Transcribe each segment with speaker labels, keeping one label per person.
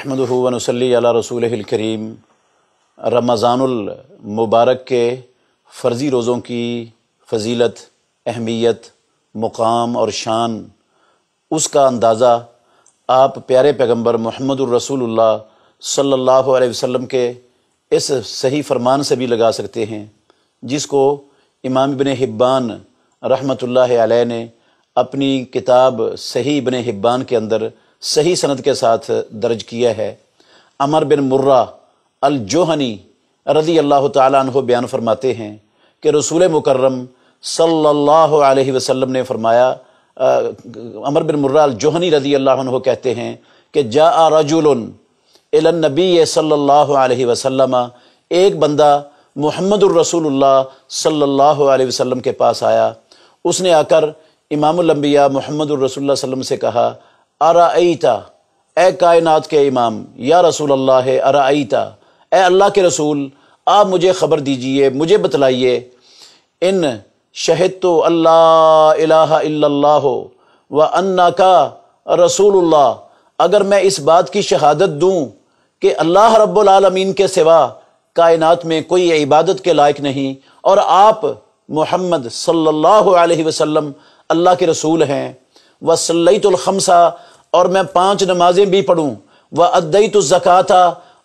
Speaker 1: नहमदुहु व नुसल्ली अला रसूलिहिल करीम। रमज़ानुल मुबारक के फ़र्ज़ी रोज़ों की फ़जीलत, अहमियत, मुक़ाम और शान, उसका अंदाज़ा आप प्यारे पैगम्बर मुहम्मदुर रसूलुल्लाह सल्लल्लाहु अलैहि वसल्लम के इस सही फरमान से भी लगा सकते हैं, जिसको इमाम इब्न हिब्बान रहमतुल्लाहि अलैह ने अपनी किताब सही इब्न हिब्बान के अंदर सही सनद के साथ दर्ज किया है। अमर बिन मुर्रा अल जोहनी रज़ी अल्लाह ताला अन्हु बयान फरमाते हैं कि रसूल मुकर्रम सल्लल्लाहु अलैहि वसल्लम ने फरमाया, अमर बिन मुर्रा अल जोहनी रज़ी अल्लाह अन्हु कहते हैं कि जा रजुलन इलन नबी सल्लल्लाहु अलैहि वसल्लम, एक बंदा मुहम्मदुर रसूलुल्लाह सल्लल्लाहु अलैहि वसल्लम के पास आया। उसने आकर इमामुल अंबिया मुहम्मदुर रसूलुल्लाह सल्लल्लाहु अलैहि वसल्लम से कहा, अराईता, ए कायनात के इमाम, या रसूल अल्लाह अराईता, ए अल्लाह के रसूल, आप मुझे ख़बर दीजिए, मुझे बतलाइए, इन शहिदतु अल्लाह इलाहा इल्लल्लाह व अन्नका रसूलुल्लाह, अगर मैं इस बात की शहादत दूं कि अल्लाह रब्बुल आलमीन के सिवा कायनात में कोई इबादत के लायक नहीं और आप मोहम्मद सल्लल्लाहु अलैहि वसल्लम अल्लाह के रसूल हैं, व सल्लैतुल खम्सा, और मैं 5 नमाजें भी पढ़ूं, व अद्दैतु ज़काता,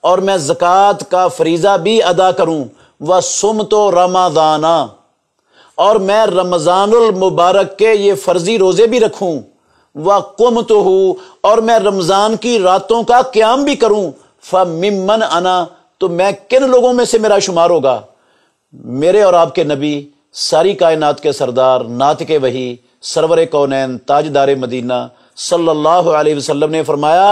Speaker 1: और मैं ज़कात का फरीज़ा भी अदा करूं, व सुमतो रमज़ाना, और मैं रमज़ानुल मुबारक के ये फ़र्ज़ी रोज़े भी रखूं, व कुमतुहु, और मैं रमज़ान की रातों का क़याम भी करूं, फ़मिम्मन अना, तो मैं किन लोगों में से मेरा शुमार होगा। मेरे और आपके नबी, सारी कायनात के सरदार, नातिक़े वही, सरवर कौनैन, ताजदार मदीना सल्लल्लाहु अलैहि वसल्लम ने फरमाया,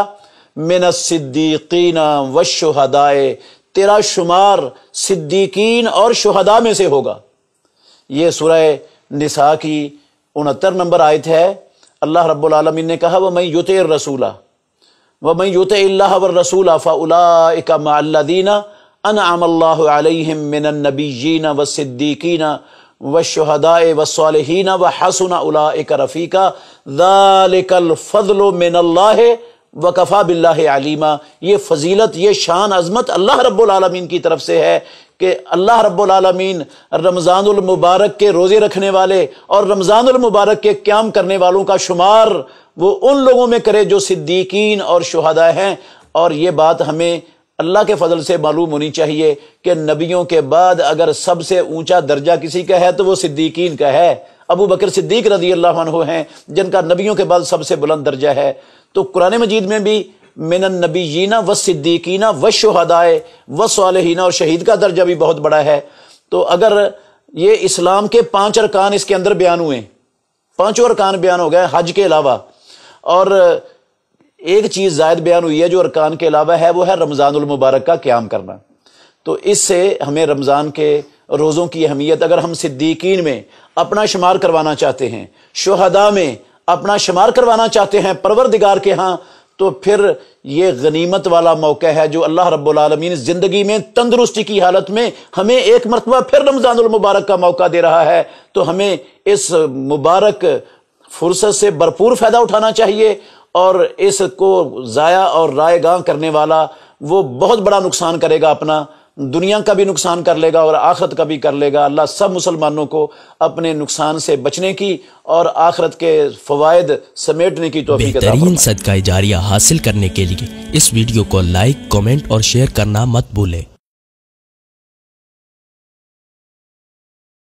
Speaker 1: मिनस सिद्दीकीन व शुहदाए, तेरा शुमार सिद्दीकीन और शुहदा में से होगा। ये सूरह निसा की 69 नंबर आयत है। अल्लाह रब्बुल आलमीन ने कहा, वमन युतिर रसूला वमन युतिल्लाह वर रसूला फउलाइका मअल्लज़ीना अनअमल्लाहु अलैहिम मिनन नबिय्यीन वस्सिद्दीकीन वश्शुहदाए वस्सालिहीन व हसुना उलाइका रफीका ज़ालिकल फ़ज़्लु मिनल्लाहि व कफ़ा बिल्लाहि अलीमा। ये फजीलत, ये शान, अज़मत अल्लाह रब्बुल आलमीन की तरफ से है कि अल्लाह रब्बुल आलमीन रमज़ानुल मुबारक के रोज़े रखने वाले और रमज़ानुल मुबारक के क़याम करने वालों का शुमार वो उन लोगों में करे जो सिद्दीकीन और शुहदा हैं। और ये बात हमें अल्लाह के फजल से मालूम होनी चाहिए कि नबियों के बाद अगर सबसे ऊंचा दर्जा किसी का है तो वो सिद्दीकीन का है। अबू बकर सिद्दीक रज़ी अल्लाह अन्हु हैं जिनका नबियों के बाद सबसे बुलंद दर्जा है। तो कुरान मजीद में भी मिनन नबिय्यीना व सिद्दीकीना व शुहदाए व सालिहीना, और शहीद का दर्जा भी बहुत बड़ा है। तो अगर ये इस्लाम के 5 अरकान इसके अंदर बयान हुए, 5 अरकान बयान हो गए हज के अलावा, और एक चीज़ ज़ायद बयान हुई है जो अरकान के अलावा है, वो है रमज़ानुल मुबारक का क़याम करना। तो इससे हमें रमज़ान के रोज़ों की अहमियत, अगर हम सिद्दीकीन में अपना शुमार करवाना चाहते हैं, शुहदा में अपना शुमार करवाना चाहते हैं परवरदिगार के यहाँ, तो फिर ये गनीमत वाला मौका है जो अल्लाह रब्बुल आलमीन ज़िंदगी में तंदुरुस्ती की हालत में हमें एक मरतबा फिर रमज़ानुल मुबारक का मौका दे रहा है। तो हमें इस मुबारक फुर्सत से भरपूर फ़ायदा उठाना चाहिए, और इसको ज़ाया और रायगां करने वाला वो बहुत बड़ा नुकसान करेगा, अपना दुनिया का भी नुकसान कर लेगा और आखिरत का भी कर लेगा। अल्लाह सब मुसलमानों को अपने नुकसान से बचने की और आखिरत के फ़वाइद समेटने की तौफीक अता फरमाए।
Speaker 2: बेहतरीन सदका जारिया हासिल करने के लिए इस वीडियो को लाइक, कमेंट और शेयर करना मत भूलें।